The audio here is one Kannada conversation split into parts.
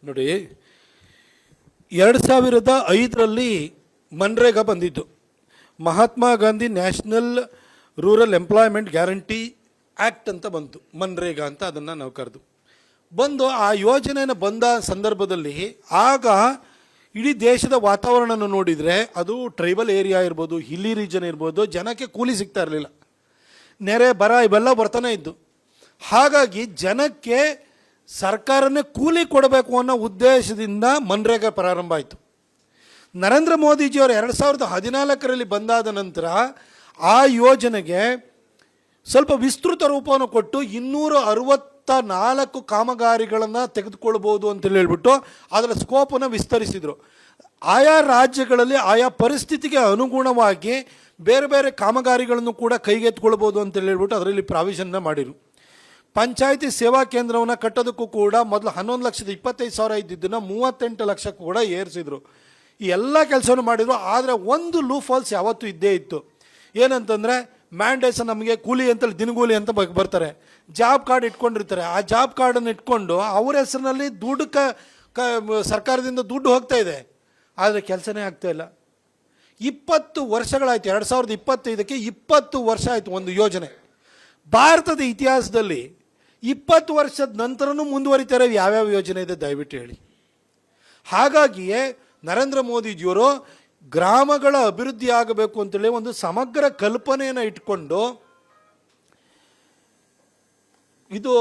ನೋಡಿ, 2005ರಲ್ಲಿ ಮನ್ರೇಗಾ ಬಂದಿದ್ದು. Mahatma Gandhi national rural employment guarantee act ಅಂತ ಬಂತು, ಮನ್ರೇಗಾ ಅಂತ ಅದನ್ನು ನಾವು ಕರೆದು ಬಂದು ಆ ಯೋಜನೆಯನ್ನು ಬಂದ ಸಂದರ್ಭದಲ್ಲಿ ಆಗ ಇಡೀ ದೇಶದ ವಾತಾವರಣನ ನೋಡಿದರೆ ಅದು ಟ್ರೈಬಲ್ ಏರಿಯಾ ಇರ್ಬೋದು, ಹಿಲ್ಲಿ ರೀಜನ್ ಇರ್ಬೋದು, ಜನಕ್ಕೆ ಕೂಲಿ ಸಿಗ್ತಾ ಇರಲಿಲ್ಲ, ನೆರೆ ಬರ ಇವೆಲ್ಲ ಬರ್ತಾನೆ ಇದ್ದು. ಹಾಗಾಗಿ ಜನಕ್ಕೆ ಸರ್ಕಾರನೇ ಕೂಲಿ ಕೊಡಬೇಕು ಅನ್ನೋ ಉದ್ದೇಶದಿಂದ ಮನ್ರೇಗಾ ಪ್ರಾರಂಭ ಆಯಿತು. ನರೇಂದ್ರ ಮೋದಿಜಿಯವರು 2014ರಲ್ಲಿ ಬಂದಾದ ನಂತರ ಆ ಯೋಜನೆಗೆ ಸ್ವಲ್ಪ ವಿಸ್ತೃತ ರೂಪವನ್ನು ಕೊಟ್ಟು 264 ಕಾಮಗಾರಿಗಳನ್ನು ತೆಗೆದುಕೊಳ್ಬೋದು ಅಂತೇಳಿ ಹೇಳ್ಬಿಟ್ಟು ಅದರ ಸ್ಕೋಪನ್ನು ವಿಸ್ತರಿಸಿದರು. ಆಯಾ ರಾಜ್ಯಗಳಲ್ಲಿ ಆಯಾ ಪರಿಸ್ಥಿತಿಗೆ ಅನುಗುಣವಾಗಿ ಬೇರೆ ಬೇರೆ ಕಾಮಗಾರಿಗಳನ್ನು ಕೂಡ ಕೈಗೆತ್ತಿಕೊಳ್ಬೋದು ಅಂತೇಳಿ ಹೇಳ್ಬಿಟ್ಟು ಅದರಲ್ಲಿ ಪ್ರಾವಿಷನ್ನ ಮಾಡಿದರು. ಪಂಚಾಯಿತಿ ಸೇವಾ ಕೇಂದ್ರವನ್ನು ಕಟ್ಟೋದಕ್ಕೂ ಕೂಡ ಮೊದಲು 11,25,000 ಇದ್ದಿದ್ದನ್ನು 38 ಲಕ್ಷಕ್ಕೂ ಕೂಡ ಏರಿಸಿದರು. ಈ ಎಲ್ಲ ಕೆಲಸವನ್ನು ಮಾಡಿದರು. ಆದರೆ ಒಂದು ಲೂಪ್ ಹೋಲ್ಸ್ ಯಾವತ್ತೂ ಇದ್ದೇ ಇತ್ತು. ಏನಂತಂದರೆ ಮ್ಯಾಂಡೇಸ್ ನಮಗೆ ಕೂಲಿ ಅಂತೇಳಿ ದಿನಗೂಲಿ ಅಂತ ಬರ್ತಾರೆ, ಜಾಬ್ ಕಾರ್ಡ್ ಇಟ್ಕೊಂಡಿರ್ತಾರೆ. ಆ ಜಾಬ್ ಕಾರ್ಡನ್ನು ಇಟ್ಕೊಂಡು ಅವ್ರ ಹೆಸರಿನಲ್ಲಿ ದುಡ್ಡು ಸರ್ಕಾರದಿಂದ ದುಡ್ಡು ಹೋಗ್ತಾ ಇದೆ, ಆದರೆ ಕೆಲಸನೇ ಆಗ್ತಾ ಇಲ್ಲ. 20 ವರ್ಷಗಳಾಯಿತು. 2025ಕ್ಕೆ 20 ವರ್ಷ ಆಯಿತು ಒಂದು ಯೋಜನೆ. ಭಾರತದ ಇತಿಹಾಸದಲ್ಲಿ 20 ವರ್ಷದ ನಂತರನೂ ಮುಂದುವರಿತಾರೆ ಯಾವ್ಯಾವ ಯೋಜನೆ ಇದೆ ದಯವಿಟ್ಟು ಹೇಳಿ. ಹಾಗಾಗಿಯೇ ನರೇಂದ್ರ ಮೋದಿಜಿಯವರು ಗ್ರಾಮಗಳ ಅಭಿವೃದ್ಧಿ ಆಗಬೇಕು ಅಂತೇಳಿ ಒಂದು ಸಮಗ್ರ ಕಲ್ಪನೆಯನ್ನು ಇಟ್ಕೊಂಡು ಇದು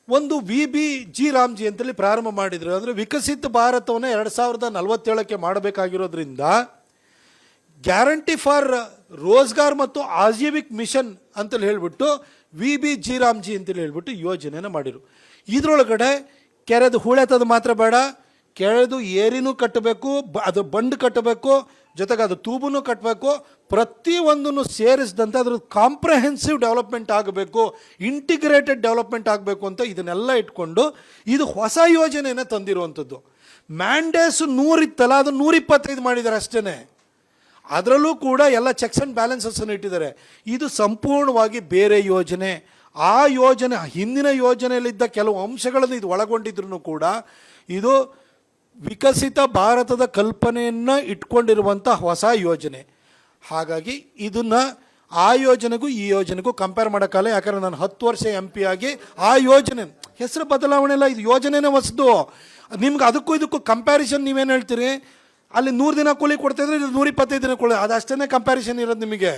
ಒಂದು VBG ರಾಮ್ಜಿ ಅಂತೇಳಿ ಪ್ರಾರಂಭ ಮಾಡಿದರು. ಅಂದರೆ ವಿಕಸಿತ ಭಾರತವನ್ನು 2047ಕ್ಕೆ ಮಾಡಬೇಕಾಗಿರೋದ್ರಿಂದ ಗ್ಯಾರಂಟಿ ಫಾರ್ ರೋಜ್ಗಾರ್ ಮತ್ತು ಆಜೀವಿಕ್ ಮಿಷನ್ ಅಂತೇಳಿ ಹೇಳ್ಬಿಟ್ಟು VBG ರಾಮ್ಜಿ ಅಂತೇಳಿ ಹೇಳ್ಬಿಟ್ಟು ಯೋಜನೆಯನ್ನು ಮಾಡಿದರು. ಇದರೊಳಗಡೆ ಕೆರೆದು ಹೂಳೆತ್ತದು ಮಾತ್ರ ಬೇಡ, ಕೆರೆದು ಏರಿನೂ ಕಟ್ಟಬೇಕು, ಅದು ಬಂಡ್ ಕಟ್ಟಬೇಕು, ಜೊತೆಗೆ ಅದು ತೂಬನ್ನು ಕಟ್ಟಬೇಕು, ಪ್ರತಿಯೊಂದನ್ನು ಸೇರಿಸಿದಂತೆ ಅದ್ರ ಕಾಂಪ್ರಹೆನ್ಸಿವ್ ಡೆವಲಪ್ಮೆಂಟ್ ಆಗಬೇಕು, ಇಂಟಿಗ್ರೇಟೆಡ್ ಡೆವಲಪ್ಮೆಂಟ್ ಆಗಬೇಕು ಅಂತ ಇದನ್ನೆಲ್ಲ ಇಟ್ಕೊಂಡು ಇದು ಹೊಸ ಯೋಜನೆಯನ್ನು ತಂದಿರುವಂಥದ್ದು. ಮ್ಯಾಂಡೇಸು 100 ಇತ್ತಲ್ಲ, ಅದು 125 ಮಾಡಿದ್ದಾರೆ ಅಷ್ಟೇ. ಅದರಲ್ಲೂ ಕೂಡ ಎಲ್ಲ ಚೆಕ್ಸ್ ಆ್ಯಂಡ್ ಬ್ಯಾಲೆನ್ಸಸ್ಸನ್ನು ಇಟ್ಟಿದ್ದಾರೆ. ಇದು ಸಂಪೂರ್ಣವಾಗಿ ಬೇರೆ ಯೋಜನೆ. ಆ ಯೋಜನೆ ಹಿಂದಿನ ಯೋಜನೆಯಲ್ಲಿದ್ದ ಕೆಲವು ಅಂಶಗಳನ್ನು ಇದು ಒಳಗೊಂಡಿದ್ರೂ ಕೂಡ ಇದು ವಿಕಸಿತ ಭಾರತದ ಕಲ್ಪನೆಯನ್ನು ಇಟ್ಕೊಂಡಿರುವಂಥ ಹೊಸ ಯೋಜನೆ. ಹಾಗಾಗಿ ಇದನ್ನು ಆ ಯೋಜನೆಗೂ ಈ ಯೋಜನೆಗೂ ಕಂಪೇರ್ ಮಾಡೋಕ್ಕಲ್ಲ. ಯಾಕಂದರೆ ನಾನು 10 ವರ್ಷ MP ಆಗಿ ಆ ಯೋಜನೆ ಹೆಸರು ಬದಲಾವಣೆ ಇಲ್ಲ, ಇದು ಯೋಜನೆನೇ ಹೊಸದು. ನಿಮ್ಗೆ ಅದಕ್ಕೂ ಇದಕ್ಕೂ ಕಂಪ್ಯಾರಿಸನ್ ನೀವೇನು ಹೇಳ್ತೀರಿ? ಅಲ್ಲಿ 100 ದಿನ ಕೂಲಿ ಕೊಡ್ತಾಯಿದ್ರೆ ಇದು 125 ದಿನ ಕೂಲಿ, ಅದು ಅಷ್ಟೇ ಕಂಪ್ಯಾರಿಸನ್ ಇರೋದು ನಿಮಗೆ.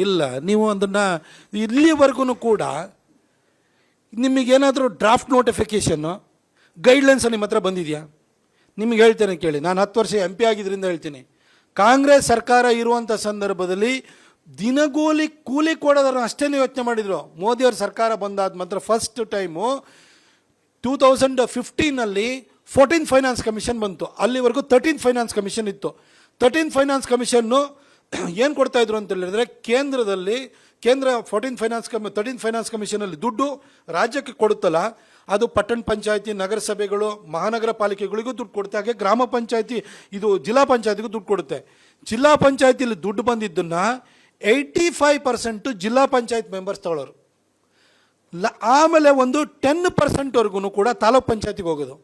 ಇಲ್ಲ ನೀವು ಅದನ್ನು ಇಲ್ಲಿವರೆಗೂ ಕೂಡ ನಿಮಗೇನಾದರೂ ಡ್ರಾಫ್ಟ್ ನೋಟಿಫಿಕೇಷನ್ನು ಗೈಡ್ಲೈನ್ಸ್ ನಿಮ್ಮ ಹತ್ರ ಬಂದಿದೆಯಾ? ನಿಮಗೆ ಹೇಳ್ತೇನೆ ಕೇಳಿ. ನಾನು 10 ವರ್ಷ MP ಆಗಿದ್ದರಿಂದ ಹೇಳ್ತೀನಿ. ಕಾಂಗ್ರೆಸ್ ಸರ್ಕಾರ ಇರುವಂಥ ಸಂದರ್ಭದಲ್ಲಿ ದಿನಗೂಲಿ ಕೂಲಿ ಕೊಡೋದನ್ನು ಅಷ್ಟೇ ಯೋಚನೆ ಮಾಡಿದರು. ಮೋದಿಯವ್ರ ಸರ್ಕಾರ ಬಂದಾದ ಮಾತ್ರ ಫಸ್ಟ್ ಟೈಮು 2015ನಲ್ಲಿ 14th ಫೈನಾನ್ಸ್ ಕಮಿಷನ್ ಬಂತು. ಅಲ್ಲಿವರೆಗೂ 13th ಫೈನಾನ್ಸ್ ಕಮಿಷನ್ ಇತ್ತು. 13th ಫೈನಾನ್ಸ್ ಕಮಿಷನ್ನು ಏನು ಕೊಡ್ತಾಯಿದ್ರು ಅಂತ ಹೇಳಿದ್ರೆ, ಕೇಂದ್ರದಲ್ಲಿ 13th ಫೈನಾನ್ಸ್ ಕಮಿಷನಲ್ಲಿ ದುಡ್ಡು ರಾಜ್ಯಕ್ಕೆ ಕೊಡುತ್ತಲ್ಲ, ಅದು ಪಟ್ಟಣ ಪಂಚಾಯತಿ, ನಗರಸಭೆಗಳು, ಮಹಾನಗರ ಪಾಲಿಕೆಗಳಿಗೂ ದುಡ್ಡು ಕೊಡುತ್ತೆ. ಹಾಗೆ ಗ್ರಾಮ ಪಂಚಾಯತಿ, ಇದು ಜಿಲ್ಲಾ ಪಂಚಾಯತಿಗೂ ದುಡ್ಡು ಕೊಡುತ್ತೆ. ಜಿಲ್ಲಾ ಪಂಚಾಯತಿಲಿ ದುಡ್ಡು ಬಂದಿದ್ದನ್ನು 85% ಜಿಲ್ಲಾ ಪಂಚಾಯತ್ ಮೆಂಬರ್ಸ್ ತಗೊಳ್ಳೋರು. ಆಮೇಲೆ ಒಂದು 10%ವರೆಗೂ ಕೂಡ ತಾಲೂಕ್ ಪಂಚಾಯತಿಗೆ ಹೋಗೋದು,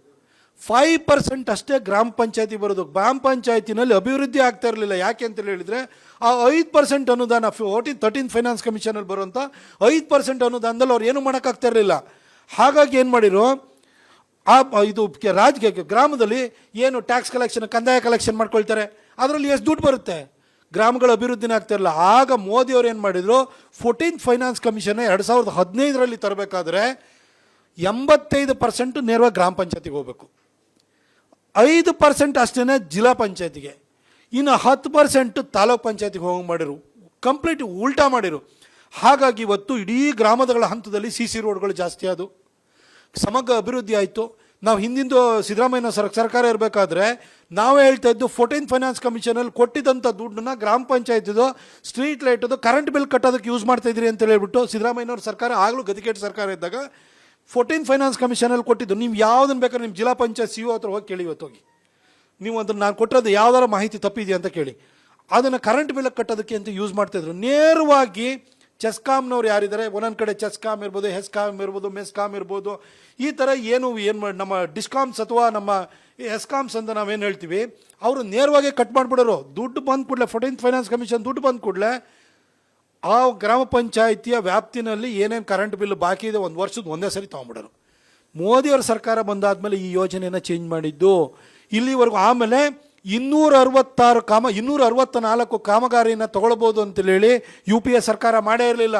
5% ಅಷ್ಟೇ ಗ್ರಾಮ ಪಂಚಾಯತಿ ಬರೋದು. ಗ್ರಾಮ ಪಂಚಾಯತಿನಲ್ಲಿ ಅಭಿವೃದ್ಧಿ ಆಗ್ತಾ ಇರಲಿಲ್ಲ. ಯಾಕೆ ಅಂತ ಹೇಳಿದರೆ ಆ 5% ಅನುದಾನ 13th ಫೈನಾನ್ಸ್ ಕಮಿಷನಲ್ಲಿ ಬರುವಂಥ 5% ಅನುದಾನದಲ್ಲಿ ಅವ್ರು ಏನೂ ಮಾಡೋಕ್ಕಾಗ್ತಾ ಇರಲಿಲ್ಲ. ಹಾಗಾಗಿ ಏನು ಮಾಡಿರು, ಇದು ಗ್ರಾಮದಲ್ಲಿ ಏನು ಟ್ಯಾಕ್ಸ್ ಕಲೆಕ್ಷನ್, ಕಂದಾಯ ಕಲೆಕ್ಷನ್ ಮಾಡ್ಕೊಳ್ತಾರೆ, ಅದರಲ್ಲಿ ಎಷ್ಟು ದುಡ್ಡು ಬರುತ್ತೆ, ಗ್ರಾಮಗಳ ಅಭಿವೃದ್ಧಿನೇ ಆಗ್ತಾ ಇರಲಿಲ್ಲ. ಆಗ ಮೋದಿಯವರು ಏನು ಮಾಡಿದರು, 14th ಫೈನಾನ್ಸ್ ಕಮಿಷನ್ 2015ರಲ್ಲಿ ತರಬೇಕಾದ್ರೆ 85% ನೇರವಾಗಿ ಗ್ರಾಮ ಪಂಚಾಯತಿಗೆ ಹೋಗಬೇಕು, 5% ಅಷ್ಟೇ ಜಿಲ್ಲಾ ಪಂಚಾಯತಿಗೆ, ಇನ್ನು 10% ತಾಲೂಕ್ ಪಂಚಾಯತಿಗೆ ಹೋಗಿ ಮಾಡಿರು. ಕಂಪ್ಲೀಟ್ ಉಲ್ಟಾ ಮಾಡಿರು. ಹಾಗಾಗಿ ಇವತ್ತು ಇಡೀ ಗ್ರಾಮಗಳ ಹಂತದಲ್ಲಿ CC ರೋಡ್ಗಳು ಜಾಸ್ತಿ ಆದವು, ಸಮಗ್ರ ಅಭಿವೃದ್ಧಿ ಆಯಿತು. ನಾವು ಹಿಂದಿಂದು ಸಿದ್ದರಾಮಯ್ಯ ಸರ್ಕಾರ ಇರಬೇಕಾದ್ರೆ ನಾವೇ ಹೇಳ್ತಾ ಇದ್ದು 14th ಫೈನಾನ್ಸ್ ಕಮಿಷನಲ್ಲಿ ಕೊಟ್ಟಿದ್ದಂಥ ದುಡ್ಡನ್ನ ಗ್ರಾಮ ಪಂಚಾಯತಿದು ಸ್ಟ್ರೀಟ್ ಲೈಟದು ಕರೆಂಟ್ ಬಿಲ್ ಕಟ್ಟೋದಕ್ಕೆ ಯೂಸ್ ಮಾಡ್ತಾಯಿದ್ರಿ ಅಂತ ಹೇಳ್ಬಿಟ್ಟು ಸಿದ್ದರಾಮಯ್ಯನವ್ರ ಸರ್ಕಾರ ಆಗಲೂ ಗದಿಗೆಟ್ ಸರ್ಕಾರ ಇದ್ದಾಗ 14th ಫೈನಾನ್ಸ್ ಕಮಿಷನಲ್ಲಿ ಕೊಟ್ಟಿದ್ದು. ನೀವು ಯಾವುದನ್ನು ಬೇಕಾದ್ರೆ ನಿಮ್ಮ ಜಿಲ್ಲಾ ಪಂಚಾಯತ್ CO ಹತ್ರ ಹೋಗಿ ಕೇಳಿ ಇವತ್ತು ಹೋಗಿ. ನೀವು ಅದನ್ನು ನಾನು ಕೊಟ್ಟಿರೋದು ಯಾವ್ದಾರ ಮಾಹಿತಿ ತಪ್ಪಿದೆಯಾ ಅಂತ ಕೇಳಿ. ಅದನ್ನು ಕರೆಂಟ್ ಬಿಲ್ ಕಟ್ಟೋದಕ್ಕೆ ಅಂತ ಯೂಸ್ ಮಾಡ್ತಾಯಿದ್ರು. ನೇರವಾಗಿ ಚೆಸ್ಕಾಮ್ನವ್ರು ಯಾರಿದ್ದಾರೆ, ಒಂದೊಂದು ಕಡೆ ಚೆಸ್ಕಾಮ್ ಇರ್ಬೋದು, ಹೆಸ್ಕಾಮ್ ಇರ್ಬೋದು, ಮೆಸ್ಕಾಮ್ ಇರ್ಬೋದು, ಈ ಥರ ಏನು ನಮ್ಮ ಡಿಸ್ಕಾಮ್ಸ್ ಅಥವಾ ನಮ್ಮ ಎಸ್ಕಾಮ್ಸ್ ಅಂತ ನಾವೇನು ಹೇಳ್ತೀವಿ, ಅವರು ನೇರವಾಗಿ ಕಟ್ ಮಾಡಿಬಿಡೋರು. ದುಡ್ಡು ಬಂದ ಕೂಡಲೇ 14th ಫೈನಾನ್ಸ್ ಕಮಿಷನ್ ದುಡ್ಡು ಬಂದ ಕೂಡಲೇ ಆ ಗ್ರಾಮ ಪಂಚಾಯಿತಿಯ ವ್ಯಾಪ್ತಿನಲ್ಲಿ ಏನೇನು ಕರೆಂಟ್ ಬಿಲ್ ಬಾಕಿ ಇದೆ ಒಂದು ವರ್ಷದ ಒಂದೇ ಸರಿ ತೊಗೊಂಬಿಡೋರು. ಮೋದಿಯವರ ಸರ್ಕಾರ ಬಂದಾದಮೇಲೆ ಈ ಯೋಜನೆಯನ್ನು ಚೇಂಜ್ ಮಾಡಿದ್ದು ಇಲ್ಲಿವರೆಗೂ. ಆಮೇಲೆ 264 ಕಾಮಗಾರಿನ ತೊಗೊಳ್ಬೋದು ಅಂತೇಳಿ UPA ಸರ್ಕಾರ ಮಾಡೇ ಇರಲಿಲ್ಲ.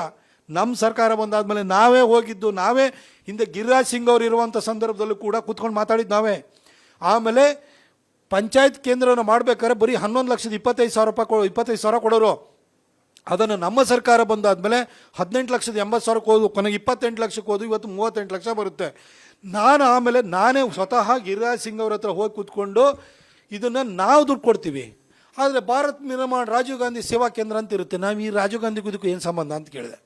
ನಮ್ಮ ಸರ್ಕಾರ ಬಂದಾದಮೇಲೆ ನಾವೇ ಹೋಗಿದ್ದು, ನಾವೇ ಹಿಂದೆ ಗಿರಿರಾಜ್ ಸಿಂಗ್ ಅವರು ಇರುವಂಥ ಸಂದರ್ಭದಲ್ಲೂ ಕೂಡ ಕೂತ್ಕೊಂಡು ಮಾತಾಡಿದ್ದು ನಾವೇ. ಆಮೇಲೆ ಪಂಚಾಯತ್ ಕೇಂದ್ರವನ್ನು ಮಾಡಬೇಕಾದ್ರೆ ಬರೀ 11,25,000 ಕೊಡೋರು. ಅದನ್ನು ನಮ್ಮ ಸರ್ಕಾರ ಬಂದಾದಮೇಲೆ 18,80,000 ಹೋದು, ಕೊನೆಗೆ 28 ಲಕ್ಷಕ್ಕೆ ಹೋದು, ಇವತ್ತು 38 ಲಕ್ಷ ಬರುತ್ತೆ. ನಾನೇ ಸ್ವತಃ ಗಿರಿರಾಜ್ ಸಿಂಗ್ ಅವ್ರ ಹತ್ರ ಹೋಗಿ ಕೂತ್ಕೊಂಡು ಇದನ್ನು ನಾವು ದುಡ್ಡು ಕೊಡ್ತೀವಿ. ಆದರೆ ಭಾರತ್ ನಿರ್ಮಾಣ ರಾಜೀವ್ ಗಾಂಧಿ ಸೇವಾ ಕೇಂದ್ರ ಅಂತ ಇರುತ್ತೆ, ನಾವು ಈ ರಾಜೀವ್ ಗಾಂಧಿ ಇದಕ್ಕೂ ಏನು ಸಂಬಂಧ ಅಂತ ಕೇಳಿದೆ.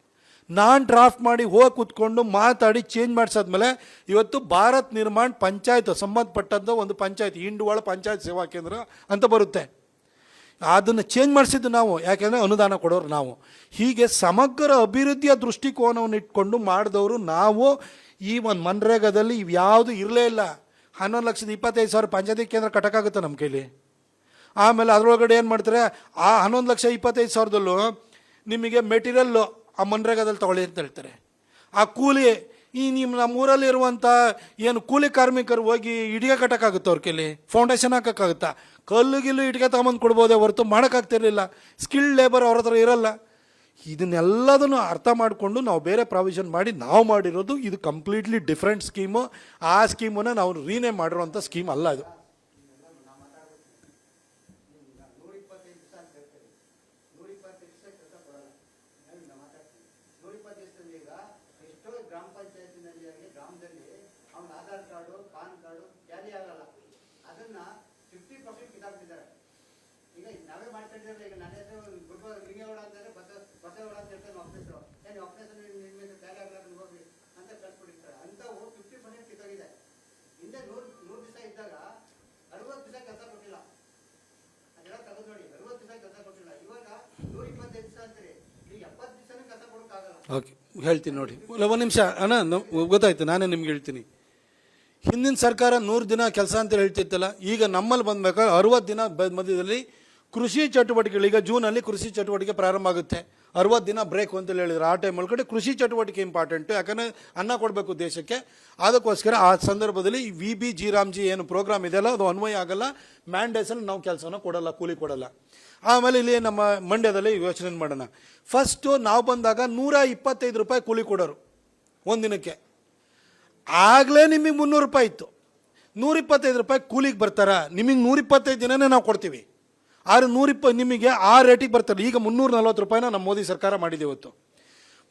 ನಾನು ಡ್ರಾಫ್ಟ್ ಮಾಡಿ ಹೋಗಿ ಕೂತ್ಕೊಂಡು ಮಾತಾಡಿ ಚೇಂಜ್ ಮಾಡಿಸಾದ್ಮೇಲೆ ಇವತ್ತು ಭಾರತ್ ನಿರ್ಮಾಣ ಪಂಚಾಯತ್ ಸಂಬಂಧಪಟ್ಟಂಥ ಒಂದು ಪಂಚಾಯತ್, ಇಂಡುವಾಳ ಪಂಚಾಯತ್ ಸೇವಾ ಕೇಂದ್ರ ಅಂತ ಬರುತ್ತೆ. ಅದನ್ನು ಚೇಂಜ್ ಮಾಡಿಸಿದ್ದು ನಾವು, ಯಾಕೆಂದರೆ ಅನುದಾನ ಕೊಡೋರು ನಾವು. ಹೀಗೆ ಸಮಗ್ರ ಅಭಿವೃದ್ಧಿಯ ದೃಷ್ಟಿಕೋನವನ್ನು ಇಟ್ಕೊಂಡು ಮಾಡಿದವರು ನಾವು. ಈ ಒಂದು ಮನ್ರೇಗಾದಲ್ಲಿ ಇವ್ಯಾವುದು ಇರಲೇ ಇಲ್ಲ. 11,25,000 ಪಂಚಾಯತಿ ಕೇಂದ್ರ ಕಟ್ಟಕ್ಕಾಗುತ್ತೆ ನಮ್ಮ ಕೈಲಿ. ಆಮೇಲೆ ಅದರೊಳಗಡೆ ಏನು ಮಾಡ್ತಾರೆ, ಆ 11,25,000ದಲ್ಲೂ ನಿಮಗೆ ಮೆಟೀರಿಯಲ್ಲು ಆ ಮನ್ರೇಗಾದಲ್ಲಿ ತಗೊಳ್ಳಿ ಅಂತ ಹೇಳ್ತಾರೆ. ಆ ಕೂಲಿ ನಮ್ಮೂರಲ್ಲಿ ಇರುವಂಥ ಏನು ಕೂಲಿ ಕಾರ್ಮಿಕರು ಹೋಗಿ ಇಟ್ಟಿಗೆ ಕಟ್ಟಕ್ಕಾಗುತ್ತೆ ಅವ್ರ ಕೈಲಿ, ಫೌಂಡೇಶನ್ ಹಾಕೋಕ್ಕಾಗುತ್ತಾ? ಕಲ್ಲುಗಿಲ್ಲು ಇಟ್ಟಿಗೆ ತಗೊಂಬಂದು ಕೊಡ್ಬೋದೇ ಹೊರತು ಮಾಡೋಕ್ಕಾಗ್ತಿರ್ಲಿಲ್ಲ. ಸ್ಕಿಲ್ಡ್ ಲೇಬರ್ ಅವ್ರ ಹತ್ರ ಇರಲ್ಲ. ಇದನ್ನೆಲ್ಲದನ್ನು ಅರ್ಥ ಮಾಡಿಕೊಂಡು ನಾವು ಬೇರೆ ಪ್ರಾವಿಷನ್ ಮಾಡಿ ನಾವು ಮಾಡಿರೋದು. ಇದು ಕಂಪ್ಲೀಟ್ಲಿ ಡಿಫ್ರೆಂಟ್ ಸ್ಕೀಮು. ಆ ಸ್ಕೀಮನ್ನು ನಾವು ರೀನೇಮ್ ಮಾಡಿರೋಂಥ ಸ್ಕೀಮ್ ಅಲ್ಲ ಇದು. ಓಕೆ, ಹೇಳ್ತೀನಿ ನೋಡಿ. ಒಂದು ನಿಮಿಷ ಅಣ್ಣ, ಗೊತ್ತಾಯ್ತು, ನಾನೇ ನಿಮ್ಗೆ ಹೇಳ್ತೀನಿ. ಹಿಂದಿನ ಸರ್ಕಾರ 100 ದಿನ ಕೆಲಸ ಅಂತ ಹೇಳ್ತಿತ್ತಲ್ಲ, ಈಗ ನಮ್ಮಲ್ಲಿ ಬಂದ್ಬೇಕಾದ್ರೆ 60 ದಿನ ಮಧ್ಯದಲ್ಲಿ ಕೃಷಿ ಚಟುವಟಿಕೆಗಳು. ಈಗ ಜೂನಲ್ಲಿ ಕೃಷಿ ಚಟುವಟಿಕೆ ಪ್ರಾರಂಭ ಆಗುತ್ತೆ, 60 ದಿನ ಬ್ರೇಕ್ ಅಂತೇಳಿ ಹೇಳಿದ್ರು. ಆ ಟೈಮ್ ಒಳಗಡೆ ಕೃಷಿ ಚಟುವಟಿಕೆ ಇಂಪಾರ್ಟೆಂಟು, ಯಾಕಂದರೆ ಅನ್ನ ಕೊಡಬೇಕು ದೇಶಕ್ಕೆ. ಅದಕ್ಕೋಸ್ಕರ ಆ ಸಂದರ್ಭದಲ್ಲಿ VB ರಾಮ್ಜಿ ಏನು ಪ್ರೋಗ್ರಾಮ್ ಇದೆಯಲ್ಲ ಅದು ಅನ್ವಯ ಆಗಲ್ಲ. ಮ್ಯಾಂಡೇಸಲ್ಲಿ ನಾವು ಕೆಲಸನ ಕೊಡಲ್ಲ, ಕೂಲಿ ಕೊಡಲ್ಲ. ಆಮೇಲೆ ಇಲ್ಲಿ ನಮ್ಮ ಮಂಡ್ಯದಲ್ಲಿ ಯೋಚನೆ ಮಾಡೋಣ. ಫಸ್ಟು ನಾವು ಬಂದಾಗ 125 ರೂಪಾಯಿ ಕೂಲಿ ಕೊಡೋರು ಒಂದಿನಕ್ಕೆ. ಆಗಲೇ ನಿಮಗೆ 300 ರೂಪಾಯಿ ಇತ್ತು. 125 ರೂಪಾಯಿ ಕೂಲಿಗೆ ಬರ್ತಾರ? ನಿಮಗೆ 125 ದಿನನೇ ನಾವು ಕೊಡ್ತೀವಿ. ಆದ್ರೆ 120 ನಿಮಗೆ ಆ ರೇಟಿಗೆ ಬರ್ತಾರೆ. ಈಗ 340 ರೂಪಾಯಿನ ನಮ್ಮ ಮೋದಿ ಸರ್ಕಾರ ಮಾಡಿದೆ. ಇವತ್ತು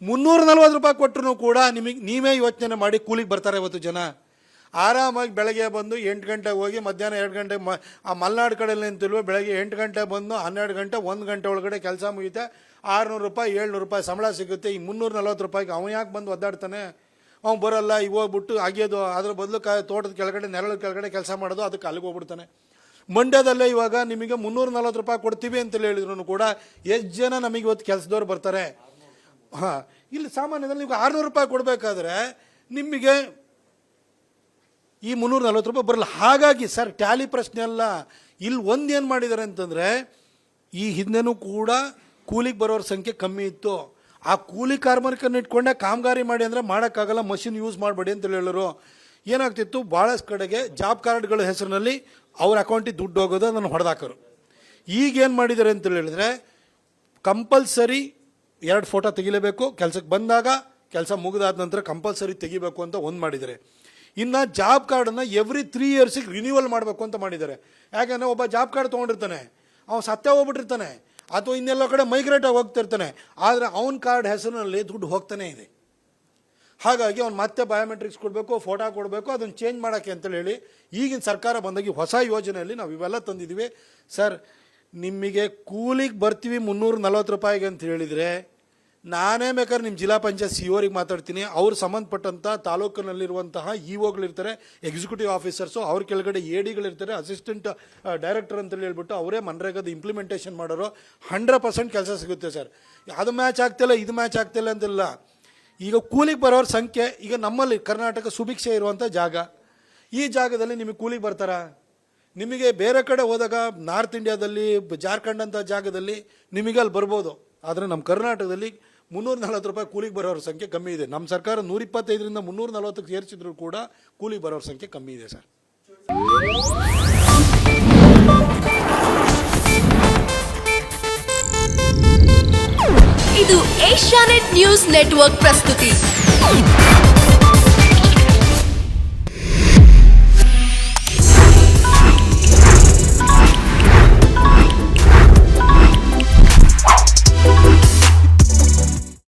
340 ರೂಪಾಯಿ ಕೊಟ್ಟರು ಕೂಡ ನೀವೇ ಯೋಚನೆ ಮಾಡಿ ಕೂಲಿಗೆ ಬರ್ತಾರೆ ಇವತ್ತು ಜನ. ಆರಾಮಾಗಿ ಬೆಳಗ್ಗೆ ಬಂದು 8 ಗಂಟೆಗೆ ಹೋಗಿ ಮಧ್ಯಾಹ್ನ 2 ಗಂಟೆಗೆ ಆ ಮಲೆನಾಡು ಕಡೆಯಲ್ಲಿ ನಿಂತಿಲ್ವ, ಬೆಳಗ್ಗೆ 8 ಗಂಟೆ ಬಂದು 12 ಗಂಟೆ 1 ಗಂಟೆ ಒಳಗಡೆ ಕೆಲಸ ಮುಗಿಯುತ್ತೆ. 600 ರೂಪಾಯಿ 700 ರೂಪಾಯಿ ಸಂಬಳ ಸಿಗುತ್ತೆ. ಈ 340 ರೂಪಾಯಿಗೆ ಅವನು ಯಾಕೆ ಬಂದು ಒದ್ದಾಡ್ತಾನೆ? ಅವ್ನು ಬರೋಲ್ಲ. ಈಗ ಹೋಗ್ಬಿಟ್ಟು ಅಗಿಯೋದು, ಅದ್ರ ಬದಲು ತೋಟದ ಕೆಳಗಡೆ ನೆರಳು ಕೆಳಗಡೆ ಕೆಲಸ ಮಾಡೋದು, ಅದಕ್ಕೆ ಅಲ್ಲಿಗೆ ಹೋಗ್ಬಿಡ್ತಾನೆ. ಮಂಡ್ಯದಲ್ಲೇ ಇವಾಗ ನಿಮಗೆ 340 ರೂಪಾಯಿ ಕೊಡ್ತೀವಿ ಅಂತೇಳಿ ಹೇಳಿದ್ರು ಕೂಡ ಎಷ್ಟು ಜನ ನಮಗೆ ಇವತ್ತು ಕೆಲಸದವ್ರು ಬರ್ತಾರೆ? ಹಾಂ, ಇಲ್ಲಿ ಸಾಮಾನ್ಯದಲ್ಲಿ ನೀವು 600 ರೂಪಾಯಿ ಕೊಡಬೇಕಾದ್ರೆ ನಿಮಗೆ ಈ 340 ರೂಪಾಯಿ ಬರಲ್ಲ. ಹಾಗಾಗಿ ಸರ್, ಟ್ಯಾಲಿ ಪ್ರಶ್ನೆ ಅಲ್ಲ. ಇಲ್ಲಿ ಒಂದೇನು ಮಾಡಿದ್ದಾರೆ ಅಂತಂದರೆ, ಈ ಹಿಂದೆನೂ ಕೂಡ ಕೂಲಿಗೆ ಬರೋರ ಸಂಖ್ಯೆ ಕಮ್ಮಿ ಇತ್ತು. ಆ ಕೂಲಿ ಕಾರ್ಮಿಕರನ್ನ ಇಟ್ಕೊಂಡೆ ಕಾಮಗಾರಿ ಮಾಡಿ ಅಂದರೆ ಮಾಡೋಕ್ಕಾಗಲ್ಲ, ಮಷಿನ್ ಯೂಸ್ ಮಾಡಬೇಡಿ ಅಂತ ಹೇಳೋರು. ಏನಾಗ್ತಿತ್ತು, ಭಾಳಷ್ಟು ಕಡೆಗೆ ಜಾಬ್ ಕಾರ್ಡ್ಗಳ ಹೆಸರಿನಲ್ಲಿ ಅವ್ರ ಅಕೌಂಟಿಗೆ ದುಡ್ಡು ಹೋಗೋದು, ಅದನ್ನು ಹೊಡೆದಾಕೋರು. ಈಗೇನು ಮಾಡಿದ್ದಾರೆ ಅಂತ ಹೇಳಿದ್ರೆ, ಕಂಪಲ್ಸರಿ 2 ಫೋಟೋ ತೆಗಿಲೇಬೇಕು. ಕೆಲಸಕ್ಕೆ ಬಂದಾಗ, ಕೆಲಸ ಮುಗಿದಾದ ನಂತರ ಕಂಪಲ್ಸರಿ ತೆಗಿಬೇಕು ಅಂತ ಒಂದು ಮಾಡಿದ್ದಾರೆ. ಇನ್ನು ಜಾಬ್ ಕಾರ್ಡನ್ನು ಎವ್ರಿ 3 ಇಯರ್ಸಿಗೆ ರಿನ್ಯೂವಲ್ ಮಾಡಬೇಕು ಅಂತ ಮಾಡಿದ್ದಾರೆ. ಯಾಕಂದರೆ ಒಬ್ಬ ಜಾಬ್ ಕಾರ್ಡ್ ತೊಗೊಂಡಿರ್ತಾನೆ, ಅವನು ಸತ್ತೇ ಹೋಗ್ಬಿಟ್ಟಿರ್ತಾನೆ ಅಥವಾ ಇನ್ನೆಲ್ಲೋ ಕಡೆ ಮೈಗ್ರೇಟಾಗಿ ಹೋಗ್ತಿರ್ತಾನೆ, ಆದರೆ ಅವನ ಕಾರ್ಡ್ ಹೆಸರಿನಲ್ಲಿ ದುಡ್ಡು ಹೋಗ್ತಾನೆ ಇದೆ. ಹಾಗಾಗಿ ಅವ್ನು ಮತ್ತೆ ಬಯೋಮೆಟ್ರಿಕ್ಸ್ ಕೊಡಬೇಕು, ಫೋಟೋ ಕೊಡಬೇಕು, ಅದನ್ನು ಚೇಂಜ್ ಮಾಡೋಕ್ಕೆ ಅಂತೇಳಿ ಹೇಳಿ ಈಗಿನ ಸರ್ಕಾರ ಬಂದಾಗ ಹೊಸ ಯೋಜನೆಯಲ್ಲಿ ನಾವು ಇವೆಲ್ಲ ತಂದಿದ್ದೀವಿ. ಸರ್, ನಿಮಗೆ ಕೂಲಿಗೆ ಬರ್ತೀವಿ 340 ರೂಪಾಯಿಗೆ ಅಂತ ಹೇಳಿದರೆ ನಾನೇ ಬೇಕಾದ್ರೆ ನಿಮ್ಮ ಜಿಲ್ಲಾ ಪಂಚಾಯತ್ ಸಿ ಅವರಿಗೆ ಮಾತಾಡ್ತೀನಿ. ಅವ್ರು ಸಂಬಂಧಪಟ್ಟಂಥ ತಾಲೂಕಿನಲ್ಲಿರುವಂತಹ ಇ ಒಗಳಿರ್ತಾರೆ, ಎಕ್ಸಿಕ್ಯೂಟಿವ್ ಆಫೀಸರ್ಸು, ಅವ್ರ ಕೆಳಗಡೆ ಎ ಡಿಗಳಿರ್ತಾರೆ, ಅಸಿಸ್ಟೆಂಟ್ ಡೈರೆಕ್ಟರ್ ಅಂತೇಳಿ ಹೇಳ್ಬಿಟ್ಟು ಅವರೇ ಮನ್ರೇಗಾದ ಇಂಪ್ಲಿಮೆಂಟೇಷನ್ ಮಾಡೋರು. 100% ಕೆಲಸ ಸಿಗುತ್ತೆ ಸರ್. ಅದು ಮ್ಯಾಚ್ ಆಗ್ತಿಲ್ಲ, ಇದು ಮ್ಯಾಚ್ ಆಗ್ತಿಲ್ಲ ಅಂತಿಲ್ಲ. ಈಗ ಕೂಲಿಗೆ ಬರೋರ ಸಂಖ್ಯೆ, ಈಗ ನಮ್ಮಲ್ಲಿ ಕರ್ನಾಟಕ ಸುಭಿಕ್ಷೆ ಇರುವಂಥ ಜಾಗ, ಈ ಜಾಗದಲ್ಲಿ ನಿಮಗೆ ಕೂಲಿಗೆ ಬರ್ತಾರಾ? ನಿಮಗೆ ಬೇರೆ ಕಡೆ ಹೋದಾಗ ನಾರ್ತ್ ಇಂಡಿಯಾದಲ್ಲಿ, ಜಾರ್ಖಂಡ್ ಅಂತ ಜಾಗದಲ್ಲಿ ನಿಮಗೆ ಅಲ್ಲಿ ಬರ್ಬೋದು. ಆದರೆ ನಮ್ಮ ಕರ್ನಾಟಕದಲ್ಲಿ 340 ರೂಪಾಯಿ ಕೂಲಿಗೆ ಬರೋರ ಸಂಖ್ಯೆ ಕಮ್ಮಿ ಇದೆ. ನಮ್ಮ ಸರ್ಕಾರ 125ರಿಂದ 340ಕ್ಕೆ ಏರಿಸಿದ್ರು ಕೂಡ ಕೂಲಿಗೆ ಬರೋರ ಸಂಖ್ಯೆ ಕಮ್ಮಿ ಇದೆ ಸರ್. ಇದು ಏಷ್ಯಾನೆಟ್ ನ್ಯೂಸ್ ನೆಟ್ವರ್ಕ್ ಪ್ರಸ್ತುತಿ.